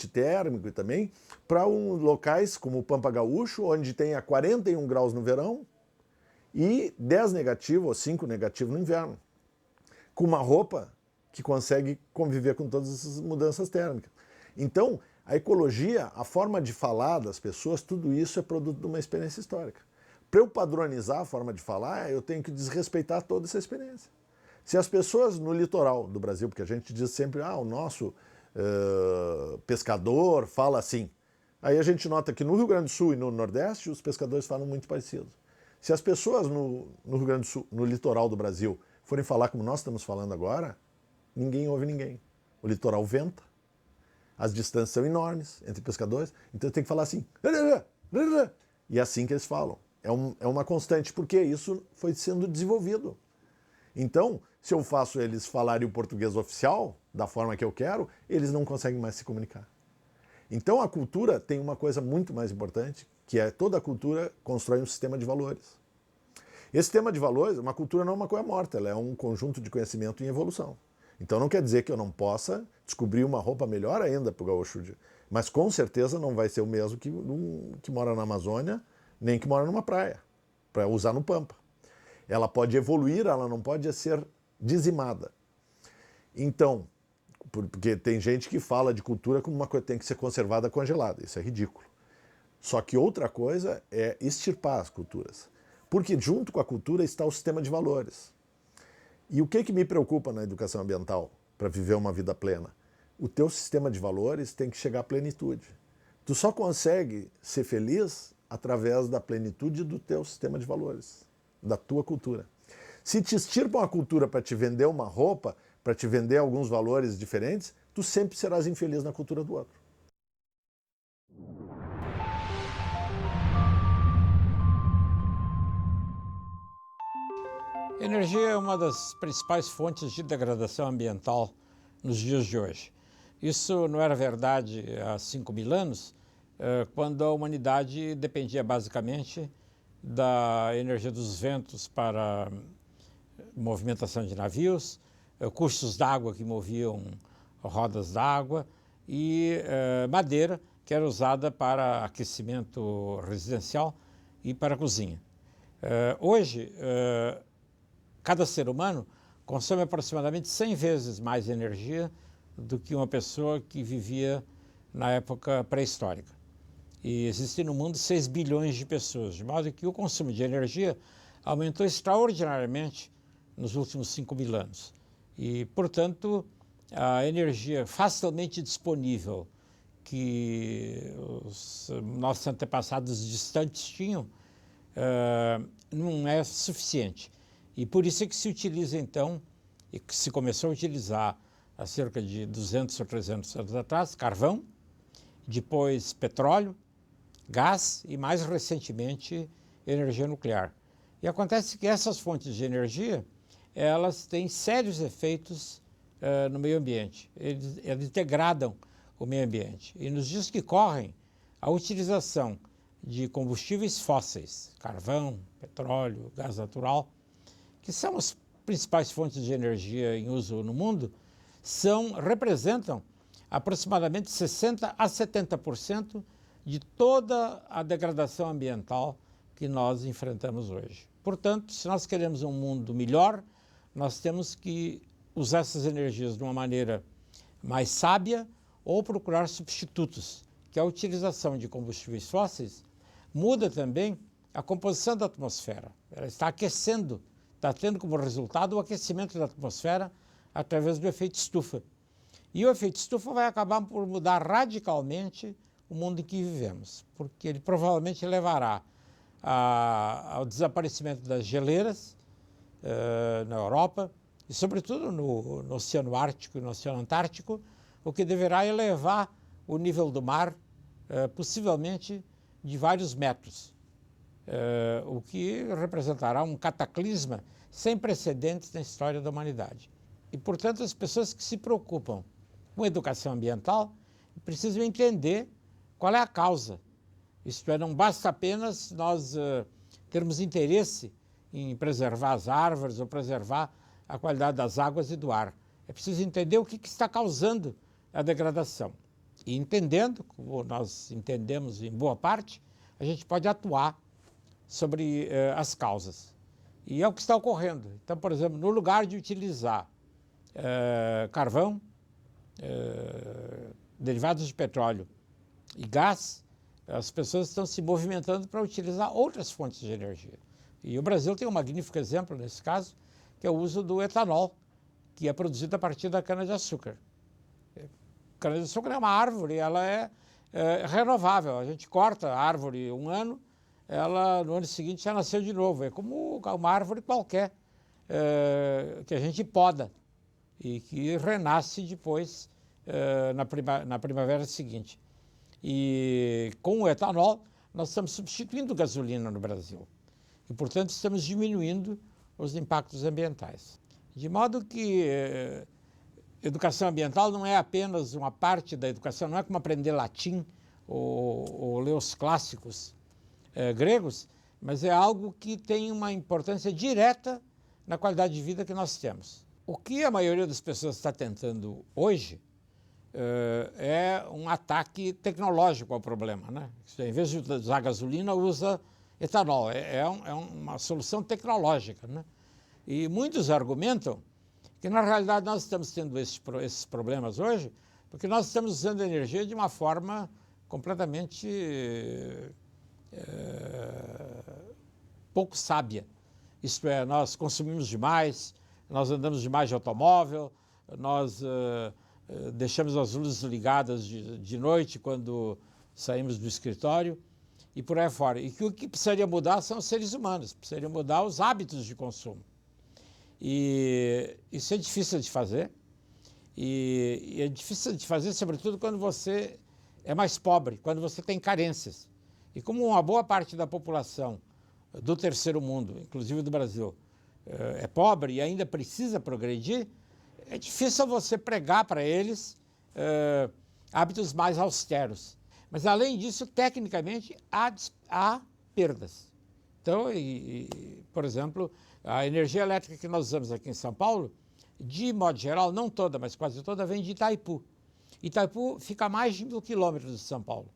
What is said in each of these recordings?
térmico e também para locais como o Pampa Gaúcho, onde tem a 41 graus no verão e 10 negativo ou 5 negativo no inverno, com uma roupa que consegue conviver com todas essas mudanças térmicas. Então, a ecologia, a forma de falar das pessoas, tudo isso é produto de uma experiência histórica. Para eu padronizar a forma de falar, eu tenho que desrespeitar toda essa experiência. Se as pessoas no litoral do Brasil, porque a gente diz sempre, o nosso pescador fala assim. Aí a gente nota que no Rio Grande do Sul e no Nordeste os pescadores falam muito parecido. Se as pessoas no Rio Grande do Sul, no litoral do Brasil, forem falar como nós estamos falando agora, ninguém ouve ninguém. O litoral venta, as distâncias são enormes entre pescadores, então tem que falar assim. E é assim que eles falam. É uma constante, porque isso foi sendo desenvolvido. Então, se eu faço eles falarem o português oficial, da forma que eu quero, eles não conseguem mais se comunicar. Então a cultura tem uma coisa muito mais importante, que é toda a cultura constrói um sistema de valores. Esse sistema de valores, uma cultura não é uma coisa morta, ela é um conjunto de conhecimento em evolução. Então não quer dizer que eu não possa descobrir uma roupa melhor ainda para o gaúcho, mas com certeza não vai ser o mesmo que mora na Amazônia, nem que mora numa praia, para usar no Pampa. Ela pode evoluir, ela não pode ser dizimada. Então, porque tem gente que fala de cultura como uma coisa que tem que ser conservada congelada, isso é ridículo. Só que outra coisa é extirpar as culturas, porque junto com a cultura está o sistema de valores. E o que me preocupa na educação ambiental para viver uma vida plena? O teu sistema de valores tem que chegar à plenitude. Tu só consegue ser feliz através da plenitude do teu sistema de valores, da tua cultura. Se te extirpam a cultura para te vender uma roupa, para te vender alguns valores diferentes, tu sempre serás infeliz na cultura do outro. Energia é uma das principais fontes de degradação ambiental nos dias de hoje. Isso não era verdade há 5.000 anos, quando a humanidade dependia basicamente da energia dos ventos para movimentação de navios, cursos d'água que moviam rodas d'água e madeira, que era usada para aquecimento residencial e para a cozinha. Hoje, cada ser humano consome aproximadamente 100 vezes mais energia do que uma pessoa que vivia na época pré-histórica. E existem no mundo 6 bilhões de pessoas, de modo que o consumo de energia aumentou extraordinariamente nos últimos 5.000 anos. E, portanto, a energia facilmente disponível que os nossos antepassados distantes tinham não é suficiente. E por isso é que se utiliza, então, e que se começou a utilizar há cerca de 200 ou 300 anos atrás, carvão, depois petróleo, gás e, mais recentemente, energia nuclear. E acontece que essas fontes de energia, elas têm sérios efeitos no meio ambiente. Eles degradam o meio ambiente. E nos dias que correm, a utilização de combustíveis fósseis, carvão, petróleo, gás natural, que são as principais fontes de energia em uso no mundo, representam aproximadamente 60% a 70% de toda a degradação ambiental que nós enfrentamos hoje. Portanto, se nós queremos um mundo melhor, nós temos que usar essas energias de uma maneira mais sábia ou procurar substitutos, que a utilização de combustíveis fósseis muda também a composição da atmosfera. Ela está aquecendo, está tendo como resultado o aquecimento da atmosfera através do efeito estufa. E o efeito estufa vai acabar por mudar radicalmente o mundo em que vivemos, porque ele provavelmente levará ao desaparecimento das geleiras na Europa e, sobretudo, no Oceano Ártico e no Oceano Antártico, o que deverá elevar o nível do mar, possivelmente, de vários metros, o que representará um cataclisma sem precedentes na história da humanidade. E, portanto, as pessoas que se preocupam com educação ambiental precisam entender qual é a causa. Isto é, não basta apenas nós termos interesse em preservar as árvores ou preservar a qualidade das águas e do ar. É preciso entender o que está causando a degradação. E entendendo, como nós entendemos em boa parte, a gente pode atuar sobre as causas. E é o que está ocorrendo. Então, por exemplo, no lugar de utilizar carvão, derivados de petróleo e gás, as pessoas estão se movimentando para utilizar outras fontes de energia. E o Brasil tem um magnífico exemplo nesse caso, que é o uso do etanol, que é produzido a partir da cana-de-açúcar. Cana-de-açúcar é uma árvore, ela é renovável. A gente corta a árvore um ano, ela no ano seguinte já nasceu de novo. É como uma árvore qualquer que a gente poda e que renasce depois na primavera seguinte. E com o etanol, nós estamos substituindo gasolina no Brasil. E, portanto, estamos diminuindo os impactos ambientais. De modo que educação ambiental não é apenas uma parte da educação, não é como aprender latim ou ler os clássicos gregos, mas é algo que tem uma importância direta na qualidade de vida que nós temos. O que a maioria das pessoas está tentando hoje é um ataque tecnológico ao problema, né? Em vez de usar gasolina, usa etanol. É uma solução tecnológica, né? E muitos argumentam que, na realidade, nós estamos tendo esses problemas hoje porque nós estamos usando a energia de uma forma completamente pouco sábia. Isto é, nós consumimos demais, nós andamos demais de automóvel, nós deixamos as luzes ligadas de noite quando saímos do escritório e por aí fora. E que o que precisaria mudar são os seres humanos, precisaria mudar os hábitos de consumo. E isso é difícil de fazer, e é difícil de fazer sobretudo quando você é mais pobre, quando você tem carências. E como uma boa parte da população do terceiro mundo, inclusive do Brasil, é pobre e ainda precisa progredir, é difícil você pregar para eles hábitos mais austeros. Mas, além disso, tecnicamente, há perdas. Então, por exemplo, a energia elétrica que nós usamos aqui em São Paulo, de modo geral, não toda, mas quase toda, vem de Itaipu. Itaipu fica a mais de 1.000 quilômetros de São Paulo.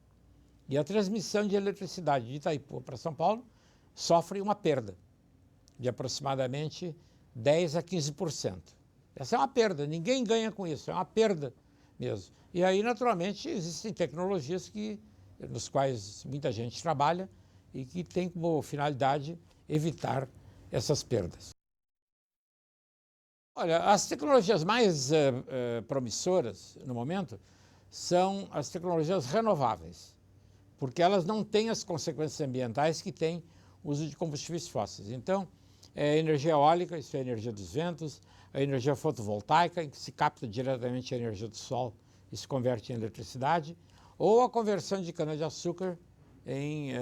E a transmissão de eletricidade de Itaipu para São Paulo sofre uma perda de aproximadamente 10% a 15%. Essa é uma perda, ninguém ganha com isso, é uma perda mesmo. E aí, naturalmente, existem tecnologias nos quais muita gente trabalha e que tem como finalidade evitar essas perdas. Olha, as tecnologias mais promissoras no momento são as tecnologias renováveis, porque elas não têm as consequências ambientais que tem o uso de combustíveis fósseis. Então, energia eólica, isso é a energia dos ventos, a energia fotovoltaica, em que se capta diretamente a energia do sol e se converte em eletricidade, ou a conversão de cana-de-açúcar em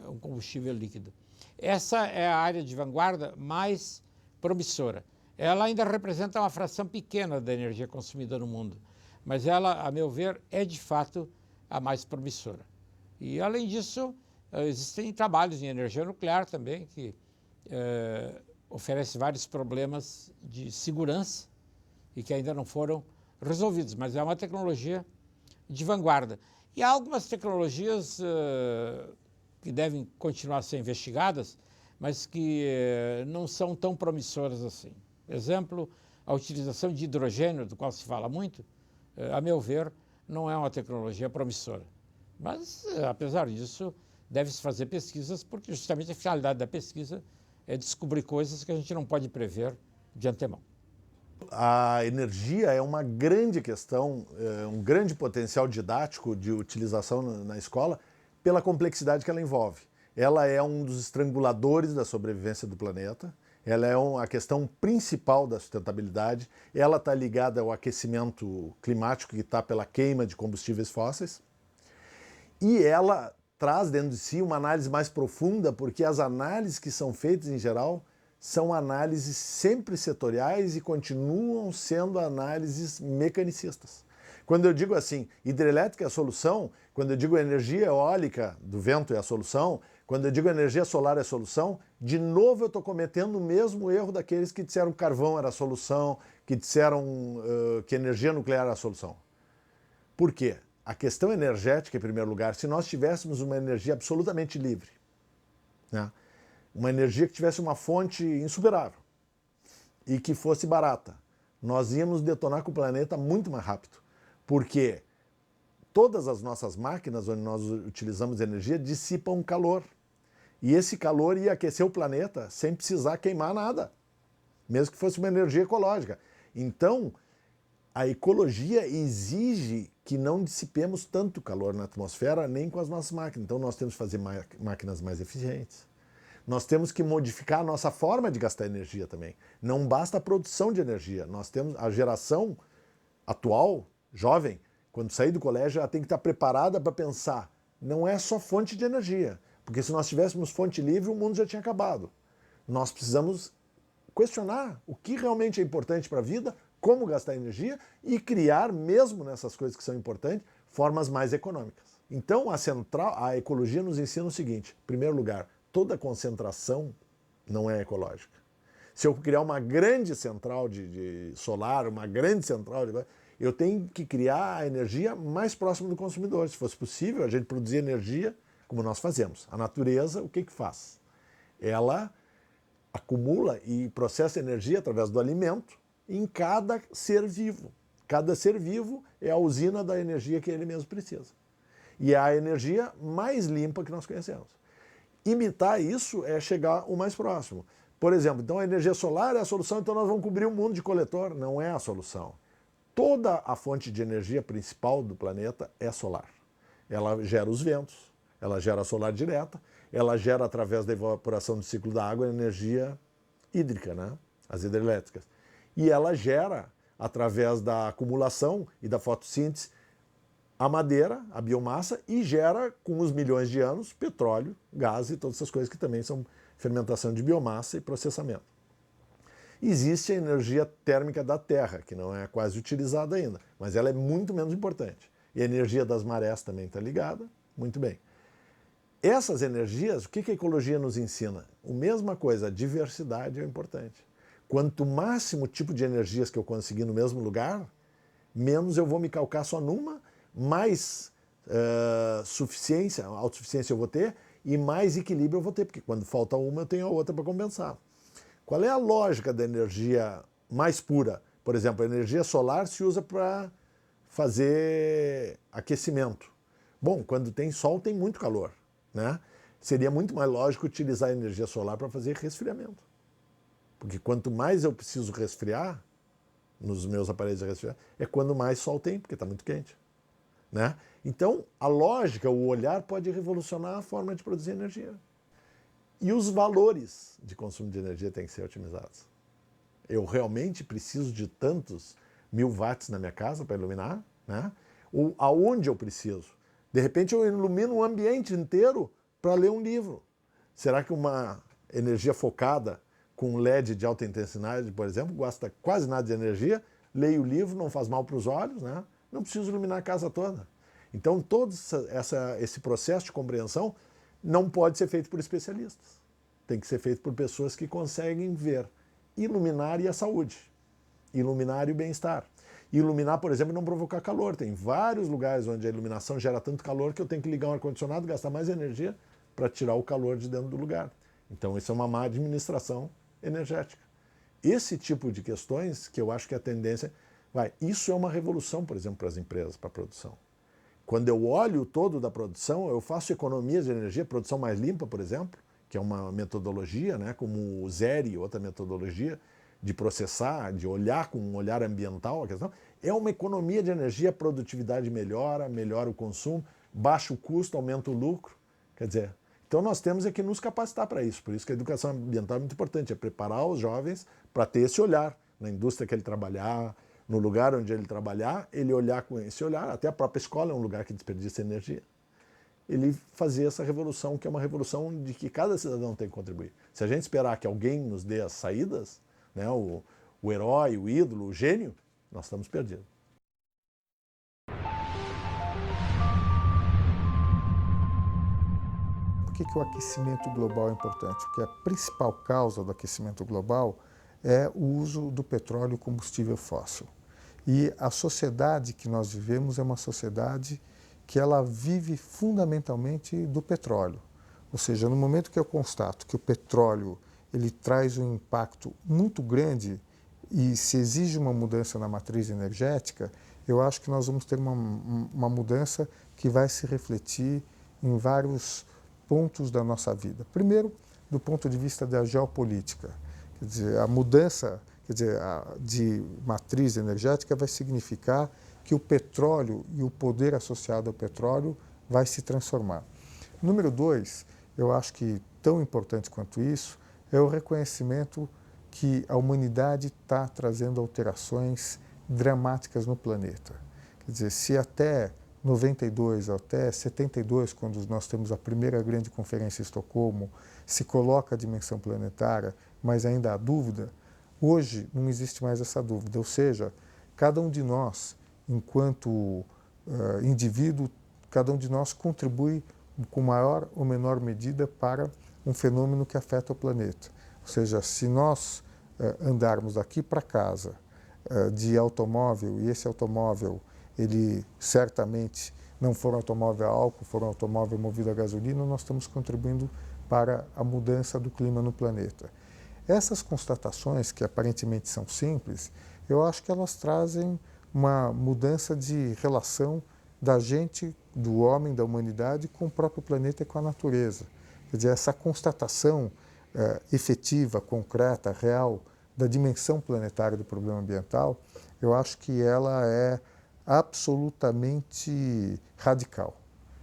um combustível líquido. Essa é a área de vanguarda mais promissora. Ela ainda representa uma fração pequena da energia consumida no mundo, mas ela, a meu ver, é de fato a mais promissora. E, além disso, existem trabalhos em energia nuclear também, que oferece vários problemas de segurança e que ainda não foram resolvidos, mas é uma tecnologia de vanguarda. E há algumas tecnologias que devem continuar a ser investigadas, mas que não são tão promissoras assim. Exemplo, a utilização de hidrogênio, do qual se fala muito, a meu ver, não é uma tecnologia promissora. Mas, apesar disso, deve-se fazer pesquisas, porque justamente a finalidade da pesquisa é descobrir coisas que a gente não pode prever de antemão. A energia é uma grande questão, um grande potencial didático de utilização na escola pela complexidade que ela envolve. Ela é um dos estranguladores da sobrevivência do planeta, ela é a questão principal da sustentabilidade, ela está ligada ao aquecimento climático que está pela queima de combustíveis fósseis e ela traz dentro de si uma análise mais profunda, porque as análises que são feitas em geral são análises sempre setoriais e continuam sendo análises mecanicistas. Quando eu digo assim, hidrelétrica é a solução, quando eu digo energia eólica do vento é a solução, quando eu digo energia solar é a solução, de novo eu estou cometendo o mesmo erro daqueles que disseram que carvão era a solução, que disseram que energia nuclear era a solução. Por quê? a questão energética, em primeiro lugar, se nós tivéssemos uma energia absolutamente livre, né? Uma energia que tivesse uma fonte insuperável e que fosse barata, nós íamos detonar com o planeta muito mais rápido, porque todas as nossas máquinas onde nós utilizamos energia dissipam calor. E esse calor ia aquecer o planeta sem precisar queimar nada, mesmo que fosse uma energia ecológica. Então, a ecologia exige que não dissipemos tanto calor na atmosfera nem com as nossas máquinas. Então, nós temos que fazer máquinas mais eficientes. Nós temos que modificar a nossa forma de gastar energia também. Não basta a produção de energia. Nós temos a geração atual, jovem, quando sair do colégio, ela tem que estar preparada para pensar. Não é só fonte de energia, porque se nós tivéssemos fonte livre, o mundo já tinha acabado. Nós precisamos questionar o que realmente é importante para a vida, como gastar energia e criar, mesmo nessas coisas que são importantes, formas mais econômicas. Então, a ecologia nos ensina o seguinte: em primeiro lugar, toda concentração não é ecológica. Se eu criar uma grande central de solar, uma grande central eu tenho que criar a energia mais próxima do consumidor. Se fosse possível, a gente produzir energia como nós fazemos. A natureza, o que faz? Ela acumula e processa energia através do alimento em cada ser vivo. Cada ser vivo é a usina da energia que ele mesmo precisa. E é a energia mais limpa que nós conhecemos. Imitar isso é chegar o mais próximo. Por exemplo, então a energia solar é a solução, então nós vamos cobrir o mundo de coletor. Não é a solução. Toda a fonte de energia principal do planeta é solar. Ela gera os ventos, ela gera a solar direta, ela gera através da evaporação do ciclo da água a energia hídrica, né? As hidrelétricas. E ela gera, através da acumulação e da fotossíntese, a madeira, a biomassa, e gera, com os milhões de anos, petróleo, gás e todas essas coisas que também são fermentação de biomassa e processamento. Existe a energia térmica da Terra, que não é quase utilizada ainda, mas ela é muito menos importante. E a energia das marés também está ligada, muito bem. Essas energias, o que a ecologia nos ensina? A mesma coisa, a diversidade é importante. Quanto máximo tipo de energias que eu conseguir no mesmo lugar, menos eu vou me calcar só numa, mais suficiência, autossuficiência eu vou ter e mais equilíbrio eu vou ter, porque quando falta uma eu tenho a outra para compensar. Qual é a lógica da energia mais pura? Por exemplo, a energia solar se usa para fazer aquecimento. Bom, quando tem sol tem muito calor, né? Seria muito mais lógico utilizar a energia solar para fazer resfriamento. Porque quanto mais eu preciso resfriar, nos meus aparelhos de resfriar, é quando mais sol tem, porque está muito quente, né? Então, a lógica, o olhar pode revolucionar a forma de produzir energia. E os valores de consumo de energia têm que ser otimizados. Eu realmente preciso de tantos 1000 watts na minha casa para iluminar, né? Ou aonde eu preciso? De repente eu ilumino o ambiente inteiro para ler um livro. Será que uma energia focada com LED de alta intensidade, por exemplo, gasta quase nada de energia, leio o livro, não faz mal para os olhos, né? Não preciso iluminar a casa toda. Então todo esse processo de compreensão não pode ser feito por especialistas. Tem que ser feito por pessoas que conseguem ver, iluminar e a saúde, iluminar e o bem-estar. Iluminar, por exemplo, não provocar calor. Tem vários lugares onde a iluminação gera tanto calor que eu tenho que ligar um ar-condicionado, gastar mais energia para tirar o calor de dentro do lugar. Então isso é uma má administração energética. Esse tipo de questões que eu acho que a tendência isso é uma revolução, por exemplo, para as empresas, para a produção. Quando eu olho o todo da produção, eu faço economias de energia, produção mais limpa, por exemplo, que é uma metodologia, né, como o ZERE, outra metodologia de processar, de olhar com um olhar ambiental a questão, é uma economia de energia, a produtividade melhora, melhora o consumo, baixa o custo, aumenta o lucro. Quer dizer, então nós temos que nos capacitar para isso. Por isso que a educação ambiental é muito importante, é preparar os jovens para ter esse olhar na indústria que ele trabalhar, no lugar onde ele trabalhar, ele olhar com esse olhar, até a própria escola é um lugar que desperdiça energia. Ele fazer essa revolução, que é uma revolução de que cada cidadão tem que contribuir. Se a gente esperar que alguém nos dê as saídas, né, o herói, o ídolo, o gênio, nós estamos perdidos. Por que o aquecimento global é importante? Porque a principal causa do aquecimento global é o uso do petróleo combustível fóssil. E a sociedade que nós vivemos é uma sociedade que ela vive fundamentalmente do petróleo. Ou seja, no momento que eu constato que o petróleo ele traz um impacto muito grande e se exige uma mudança na matriz energética, eu acho que nós vamos ter uma mudança que vai se refletir em vários pontos da nossa vida. Primeiro, do ponto de vista da geopolítica. Quer dizer, a mudança de matriz energética vai significar que o petróleo e o poder associado ao petróleo vai se transformar. Número 2, eu acho que tão importante quanto isso, é o reconhecimento que a humanidade está trazendo alterações dramáticas no planeta. Quer dizer, se até 92, até 72, quando nós temos a primeira grande conferência em Estocolmo, se coloca a dimensão planetária, mas ainda há dúvida, hoje não existe mais essa dúvida. Ou seja, cada um de nós, enquanto indivíduo, cada um de nós contribui com maior ou menor medida para um fenômeno que afeta o planeta. Ou seja, se nós andarmos daqui para casa de automóvel, e esse automóvel, ele certamente não for um automóvel a álcool, for um automóvel movido a gasolina, nós estamos contribuindo para a mudança do clima no planeta. Essas constatações, que aparentemente são simples, eu acho que elas trazem uma mudança de relação da gente, do homem, da humanidade, com o próprio planeta e com a natureza. Quer dizer, essa constatação efetiva, concreta, real, da dimensão planetária do problema ambiental, eu acho que ela é absolutamente radical.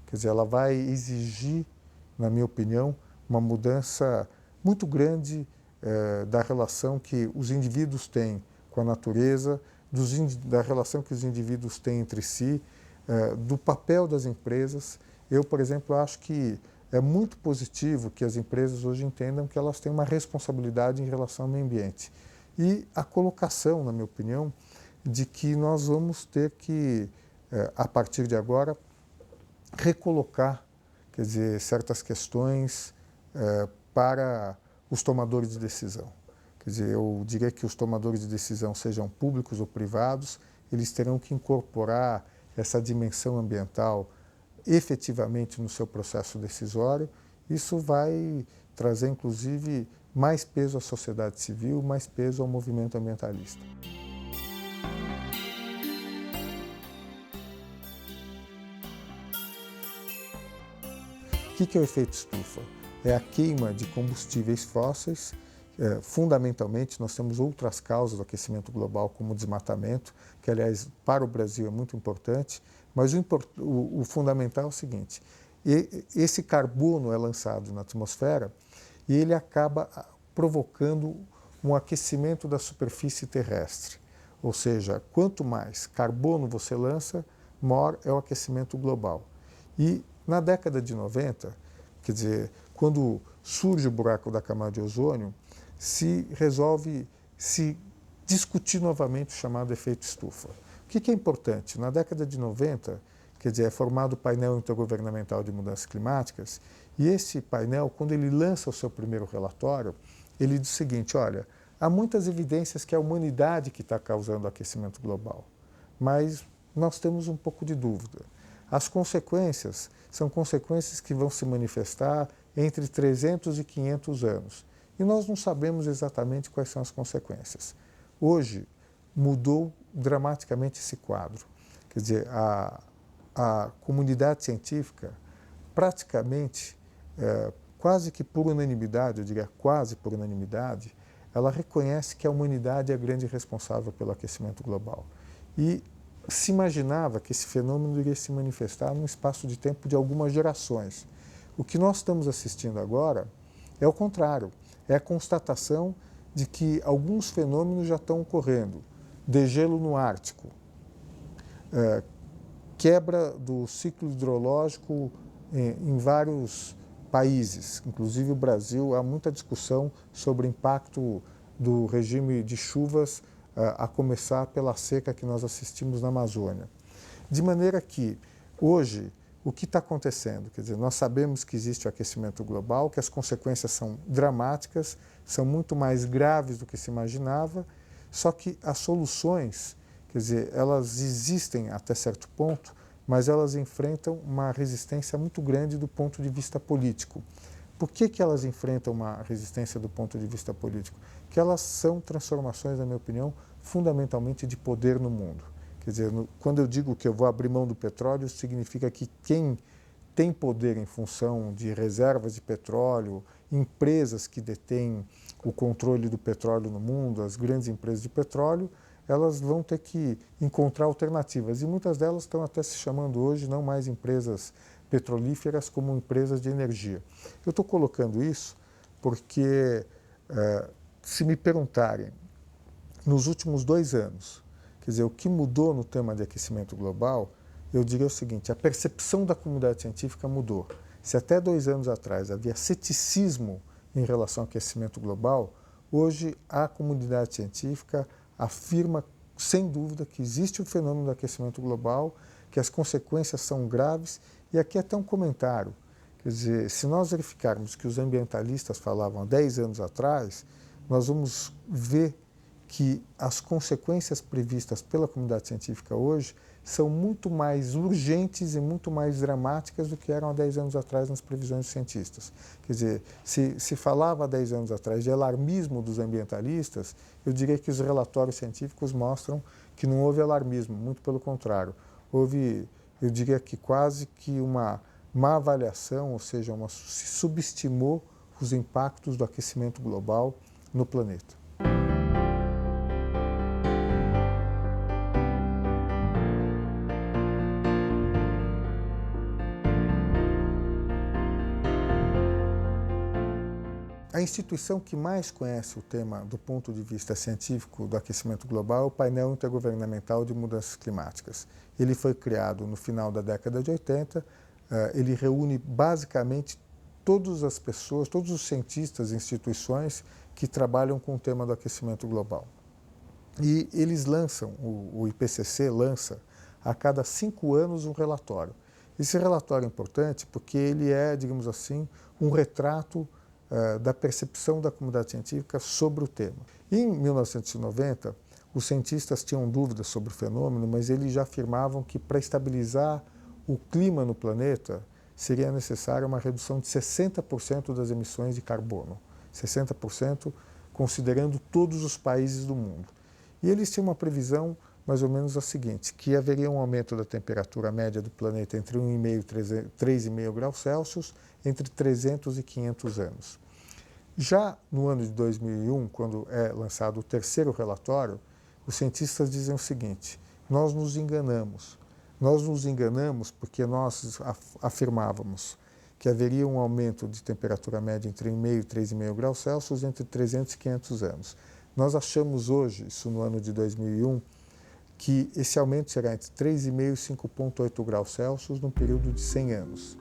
Quer dizer, ela vai exigir, na minha opinião, uma mudança muito grande da relação que os indivíduos têm com a natureza, da relação que os indivíduos têm entre si, do papel das empresas. Eu, por exemplo, acho que é muito positivo que as empresas hoje entendam que elas têm uma responsabilidade em relação ao meio ambiente. E a colocação, na minha opinião, de que nós vamos ter que, a partir de agora, recolocar, quer dizer, certas questões para os tomadores de decisão. Quer dizer, eu diria que os tomadores de decisão, sejam públicos ou privados, eles terão que incorporar essa dimensão ambiental efetivamente no seu processo decisório. Isso vai trazer, inclusive, mais peso à sociedade civil, mais peso ao movimento ambientalista. O que é o efeito estufa? É a queima de combustíveis fósseis. Fundamentalmente, nós temos outras causas do aquecimento global, como o desmatamento, que, aliás, para o Brasil é muito importante, mas o fundamental é o seguinte: esse carbono é lançado na atmosfera e ele acaba provocando um aquecimento da superfície terrestre. Ou seja, quanto mais carbono você lança, maior é o aquecimento global. E na década de 90, quer dizer, quando surge o buraco da camada de ozônio, se resolve se discutir novamente o chamado efeito estufa. O que é importante? Na década de 90, quer dizer, é formado o painel intergovernamental de mudanças climáticas, e esse painel, quando ele lança o seu primeiro relatório, ele diz o seguinte: olha, há muitas evidências que é a humanidade que está causando o aquecimento global, mas nós temos um pouco de dúvida. As consequências são consequências que vão se manifestar entre 300 e 500 anos. E nós não sabemos exatamente quais são as consequências. Hoje mudou dramaticamente esse quadro. Quer dizer, a comunidade científica praticamente, quase que por unanimidade, eu diria quase por unanimidade, ela reconhece que a humanidade é a grande responsável pelo aquecimento global. E se imaginava que esse fenômeno iria se manifestar num espaço de tempo de algumas gerações. O que nós estamos assistindo agora é o contrário, é a constatação de que alguns fenômenos já estão ocorrendo. Degelo no Ártico, quebra do ciclo hidrológico em vários países, inclusive o Brasil. Há muita discussão sobre o impacto do regime de chuvas, a começar pela seca que nós assistimos na Amazônia. De maneira que, hoje, o que está acontecendo? Quer dizer, nós sabemos que existe o aquecimento global, que as consequências são dramáticas, são muito mais graves do que se imaginava, só que as soluções, quer dizer, elas existem até certo ponto, mas elas enfrentam uma resistência muito grande do ponto de vista político. Por que elas enfrentam uma resistência do ponto de vista político? Que elas são transformações, na minha opinião, fundamentalmente de poder no mundo. Quer dizer, quando eu digo que eu vou abrir mão do petróleo, significa que quem tem poder em função de reservas de petróleo, empresas que detêm o controle do petróleo no mundo, as grandes empresas de petróleo, elas vão ter que encontrar alternativas. E muitas delas estão até se chamando hoje não mais empresas petrolíferas como empresas de energia. Eu estou colocando isso porque, se me perguntarem, nos últimos 2 anos, quer dizer, o que mudou no tema de aquecimento global, eu diria o seguinte: a percepção da comunidade científica mudou. Se até 2 anos atrás havia ceticismo em relação ao aquecimento global, hoje a comunidade científica afirma, sem dúvida, que existe o fenômeno do aquecimento global, que as consequências são graves. E aqui até um comentário, quer dizer, se nós verificarmos que os ambientalistas falavam há 10 anos atrás, nós vamos ver que as consequências previstas pela comunidade científica hoje são muito mais urgentes e muito mais dramáticas do que eram há 10 anos atrás nas previsões dos cientistas. Quer dizer, se falava há 10 anos atrás de alarmismo dos ambientalistas, eu diria que os relatórios científicos mostram que não houve alarmismo, muito pelo contrário. Houve, eu diria que quase que uma má avaliação, ou seja, se subestimou os impactos do aquecimento global no planeta. A instituição que mais conhece o tema do ponto de vista científico do aquecimento global é o Painel Intergovernamental de Mudanças Climáticas. Ele foi criado no final da década de 80, ele reúne basicamente todas as pessoas, todos os cientistas e instituições que trabalham com o tema do aquecimento global. E eles lançam, o IPCC lança a cada 5 anos um relatório. Esse relatório é importante porque ele é, digamos assim, um retrato da percepção da comunidade científica sobre o tema. Em 1990, os cientistas tinham dúvidas sobre o fenômeno, mas eles já afirmavam que para estabilizar o clima no planeta seria necessária uma redução de 60% das emissões de carbono, 60% considerando todos os países do mundo. E eles tinham uma previsão mais ou menos a seguinte, que haveria um aumento da temperatura média do planeta entre 1,5 e 3,5 graus Celsius entre 300 e 500 anos. Já no ano de 2001, quando é lançado o terceiro relatório, os cientistas dizem o seguinte: nós nos enganamos. Nós nos enganamos porque nós afirmávamos que haveria um aumento de temperatura média entre 1,5 e 3,5 graus Celsius entre 300 e 500 anos. Nós achamos hoje, isso no ano de 2001, que esse aumento será entre 3,5 e 5,8 graus Celsius num período de 100 anos.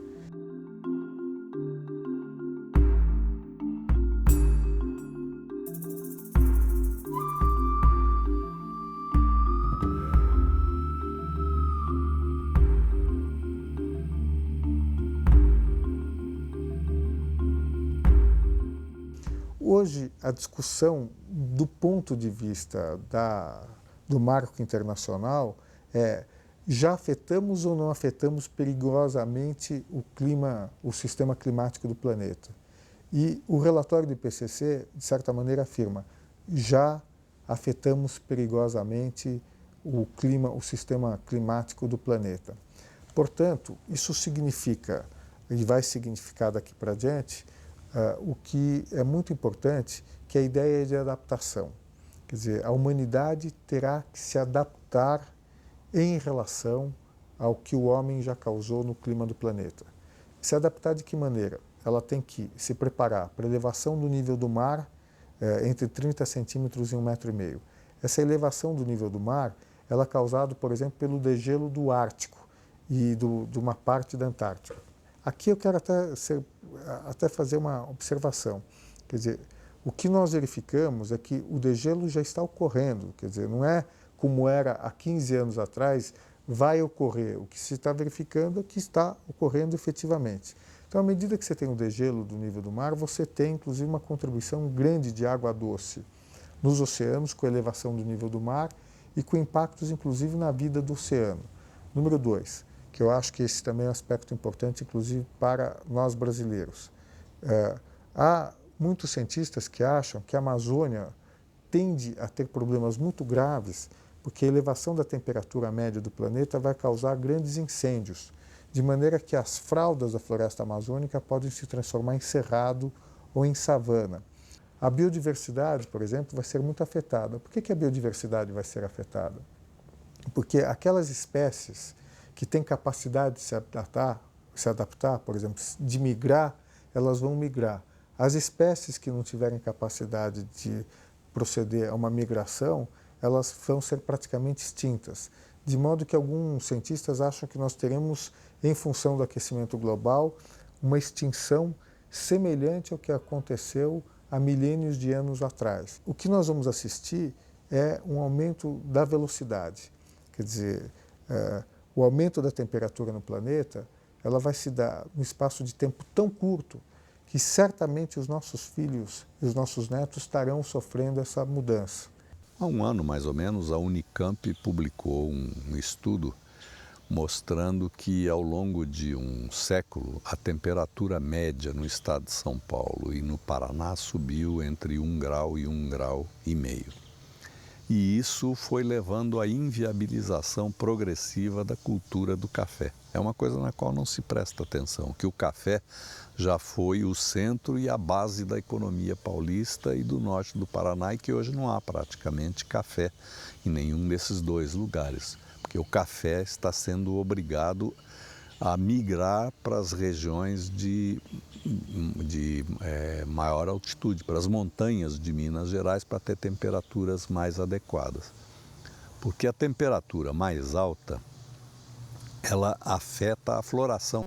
Hoje, a discussão do ponto de vista do marco internacional é: já afetamos ou não afetamos perigosamente o sistema climático do planeta? E o relatório do IPCC, de certa maneira, afirma: já afetamos perigosamente o sistema climático do planeta. Portanto, isso significa, e vai significar daqui para diante, o que é muito importante, que é a ideia de adaptação. Quer dizer, a humanidade terá que se adaptar em relação ao que o homem já causou no clima do planeta. Se adaptar de que maneira? Ela tem que se preparar para a elevação do nível do mar entre 30 centímetros e 1,5 metro. Essa elevação do nível do mar ela é causada, por exemplo, pelo degelo do Ártico e de uma parte da Antártica. Aqui eu quero até fazer uma observação. Quer dizer, o que nós verificamos é que o degelo já está ocorrendo. Quer dizer, não é como era há 15 anos atrás, vai ocorrer. O que se está verificando é que está ocorrendo efetivamente. Então, à medida que você tem o degelo do nível do mar, você tem, inclusive, uma contribuição grande de água doce nos oceanos, com a elevação do nível do mar e com impactos, inclusive, na vida do oceano. Número 2. que eu acho que esse também é um aspecto importante, inclusive para nós brasileiros. Há muitos cientistas que acham que a Amazônia tende a ter problemas muito graves, porque a elevação da temperatura média do planeta vai causar grandes incêndios, de maneira que as fraldas da floresta amazônica podem se transformar em cerrado ou em savana. A biodiversidade, por exemplo, vai ser muito afetada. Por que a biodiversidade vai ser afetada? Porque aquelas espécies que têm capacidade de se adaptar, por exemplo, de migrar, elas vão migrar. As espécies que não tiverem capacidade de proceder a uma migração, elas vão ser praticamente extintas. De modo que alguns cientistas acham que nós teremos, em função do aquecimento global, uma extinção semelhante ao que aconteceu há milênios de anos atrás. O que nós vamos assistir é um aumento da velocidade. Quer dizer, o aumento da temperatura no planeta, ela vai se dar num espaço de tempo tão curto que certamente os nossos filhos e os nossos netos estarão sofrendo essa mudança. Há um ano, mais ou menos, a Unicamp publicou um estudo mostrando que ao longo de um século a temperatura média no estado de São Paulo e no Paraná subiu entre 1 grau e 1,5 graus. E isso foi levando à inviabilização progressiva da cultura do café. É uma coisa na qual não se presta atenção, que o café já foi o centro e a base da economia paulista e do norte do Paraná e que hoje não há praticamente café em nenhum desses dois lugares, porque o café está sendo obrigado a migrar para as regiões de maior altitude, para as montanhas de Minas Gerais, para ter temperaturas mais adequadas. Porque a temperatura mais alta, ela afeta a floração.